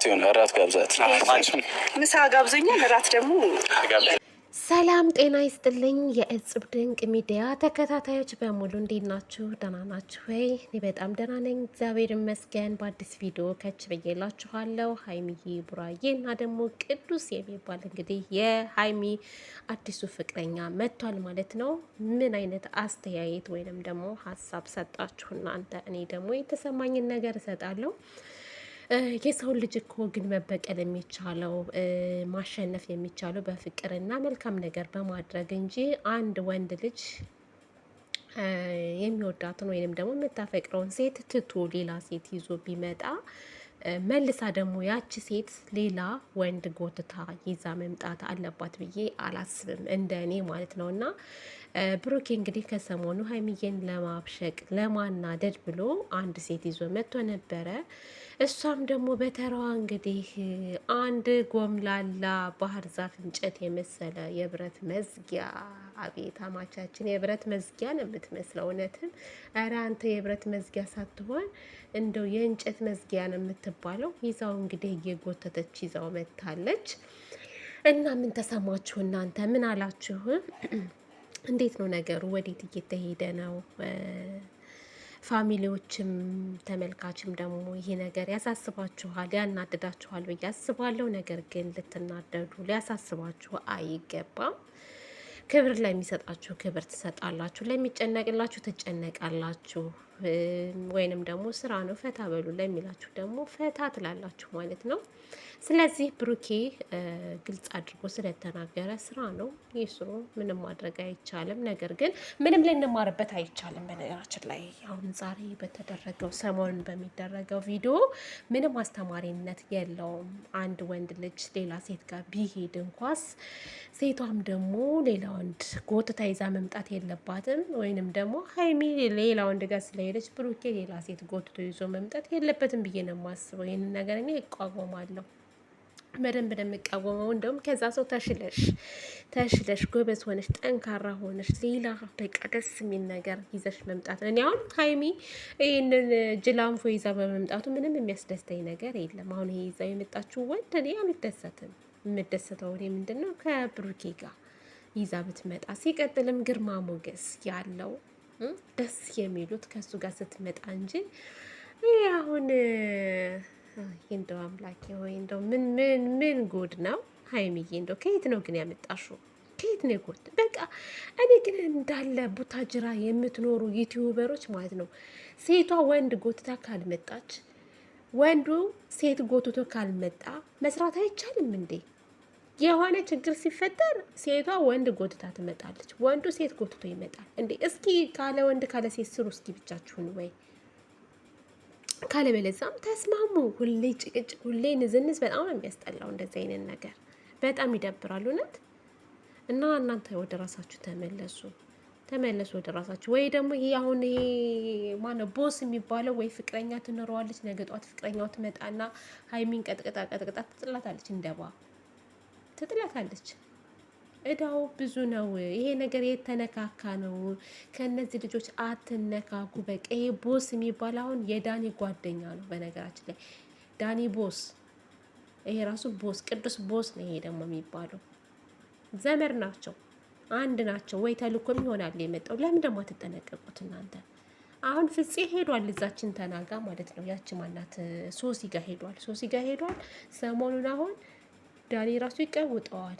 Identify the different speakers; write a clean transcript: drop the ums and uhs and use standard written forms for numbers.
Speaker 1: እራት ይሁን እራት ጋብዛት።
Speaker 2: ምሳ ጋብዞኛል፣ እራት ደግሞ
Speaker 3: ሰላም ጤና ይስጥልኝ። የእጽብ ድንቅ ሚዲያ ተከታታዮች በሙሉ እንዴት ናችሁ? ደህና ናችሁ ወይ? እኔ በጣም ደህና ነኝ፣ እግዚአብሔር ይመስገን። በአዲስ ቪዲዮ ከች ብዬላችኋለሁ። ሀይሚዬ ቡራዬ እና ደግሞ ቅዱስ የሚባል እንግዲህ የሀይሚ አዲሱ ፍቅረኛ መጥቷል ማለት ነው። ምን አይነት አስተያየት ወይንም ደግሞ ሀሳብ ሰጣችሁ እናንተ? እኔ ደግሞ የተሰማኝን ነገር እሰጣለሁ። የሰው ልጅ እኮ ግን መበቀል የሚቻለው ማሸነፍ የሚቻለው በፍቅርና መልካም ነገር በማድረግ እንጂ አንድ ወንድ ልጅ የሚወዳትን ወይንም ደግሞ የምታፈቅረውን ሴት ትቶ ሌላ ሴት ይዞ ቢመጣ መልሳ ደግሞ ያቺ ሴት ሌላ ወንድ ጎትታ ይዛ መምጣት አለባት ብዬ አላስብም፣ እንደ እኔ ማለት ነው። እና ብሩኬ እንግዲህ ከሰሞኑ ሀይሚዬን ለማብሸቅ ለማናደድ ብሎ አንድ ሴት ይዞ መጥቶ ነበረ። እሷም ደግሞ በተራዋ እንግዲህ አንድ ጎምላላ ባህር ዛፍ እንጨት የመሰለ የብረት መዝጊያ፣ አቤት አማቻችን የብረት መዝጊያ ነው የምትመስለው። እውነትም ኧረ አንተ የብረት መዝጊያ ሳትሆን እንደው የእንጨት መዝጊያ ነው የምትባለው። ይዛው እንግዲህ እየጎተተች ይዛው መታለች። እና ምን ተሰማችሁ እናንተ? ምን አላችሁ? እንዴት ነው ነገሩ? ወዴት እየተሄደ ነው? ፋሚሊዎችም ተመልካችም ደግሞ ይሄ ነገር ያሳስባችኋል፣ ያናድዳችኋል ብዬ አስባለሁ። ነገር ግን ልትናደዱ ሊያሳስባችሁ አይገባም። ክብር ለሚሰጣችሁ ክብር ትሰጣላችሁ፣ ለሚጨነቅላችሁ ትጨነቃላችሁ። ወይንም ደግሞ ስራ ነው ፈታ በሉ ለሚላችሁ ደግሞ ፈታ ትላላችሁ ማለት ነው። ስለዚህ ብሩኬ ግልጽ አድርጎ ስለተናገረ ስራ ነው ይስሩ፣ ምንም ማድረግ አይቻልም። ነገር ግን ምንም ልንማርበት አይቻልም። በነገራችን ላይ አሁን ዛሬ በተደረገው ሰሞኑን በሚደረገው ቪዲዮ ምንም አስተማሪነት የለውም። አንድ ወንድ ልጅ ሌላ ሴት ጋር ቢሄድ እንኳስ ሴቷም ደግሞ ሌላ ወንድ ጎትታ ይዛ መምጣት የለባትም። ወይንም ደግሞ ሀይሚ ሌላ ወንድ ጋር ስለሄደች ብሩኬ ሌላ ሴት ጎትቶ ይዞ መምጣት የለበትም ብዬ ነው የማስበው። ይህንን ነገር እኔ እቃወማለሁ፣ በደንብ እንደምቃወመው። እንደውም ከዛ ሰው ተሽለሽ ጎበዝ ሆነሽ ጠንካራ ሆነሽ ሌላ በቃ ደስ የሚል ነገር ይዘሽ መምጣት። እኔ አሁን ሀይሚ ይህንን ጅላንፎ ይዛ በመምጣቱ ምንም የሚያስደስተኝ ነገር የለም። አሁን ይሄ ይዛ የመጣችው ወንድ እኔ አልደሰትም። የምደሰተው እኔ ምንድን ነው ከብሩኬ ጋር ይዛ ብትመጣ፣ ሲቀጥልም ግርማ ሞገስ ያለው ደስ የሚሉት ከሱ ጋር ስትመጣ እንጂ ይህ አሁን እንደው አምላኬ ሆይ እንደው ምን ጉድ ነው ሀይሚዬ? እንደው ከየት ነው ግን ያመጣሽው? ከየት ነው ጉድ? በቃ እኔ ግን እንዳለ ቡታጅራ የምትኖሩ ዩቲዩበሮች ማለት ነው፣ ሴቷ ወንድ ጎትታ ካልመጣች፣ ወንዱ ሴት ጎትቶ ካልመጣ መስራት አይቻልም እንዴ? የሆነ ችግር ሲፈጠር ሴቷ ወንድ ጎትታ ትመጣለች፣ ወንዱ ሴት ጎትቶ ይመጣል እንዴ? እስኪ ካለ ወንድ ካለ ሴት ስሩ እስኪ ብቻችሁን ወይ ካለበለዛም ተስማሙ። ሁሌ ጭቅጭቅ፣ ሁሌ ንዝንዝ በጣም ነው የሚያስጠላው። እንደዚህ አይነት ነገር በጣም ይደብራል እውነት። እና እናንተ ወደ ራሳችሁ ተመለሱ ወደ ራሳችሁ። ወይ ደግሞ ይሄ አሁን ይሄ ማነው ቦስ የሚባለው ወይ ፍቅረኛ ትኖረዋለች፣ ነገ ጧት ፍቅረኛው ትመጣና ሀይሚን ቀጥቅጣ ትጥላታለች፣ እንደባ ትጥላታለች። እዳው ብዙ ነው። ይሄ ነገር የተነካካ ነው። ከነዚህ ልጆች አትነካኩ። በቃ ይሄ ቦስ የሚባል አሁን የዳኒ ጓደኛ ነው በነገራችን ላይ ዳኒ ቦስ፣ ይሄ ራሱ ቦስ ቅዱስ ቦስ ነው። ይሄ ደግሞ የሚባለው ዘመድ ናቸው፣ አንድ ናቸው። ወይ ተልኮም ይሆናል የመጣው። ለምን ደግሞ አትጠነቀቁት እናንተ? አሁን ፍፄ ሄዷል፣ እዛችን ተናጋ ማለት ነው። ያቺ ማናት ሶሲ ጋር ሄዷል። ሰሞኑን አሁን ዳኒ ራሱ ይቀውጠዋል።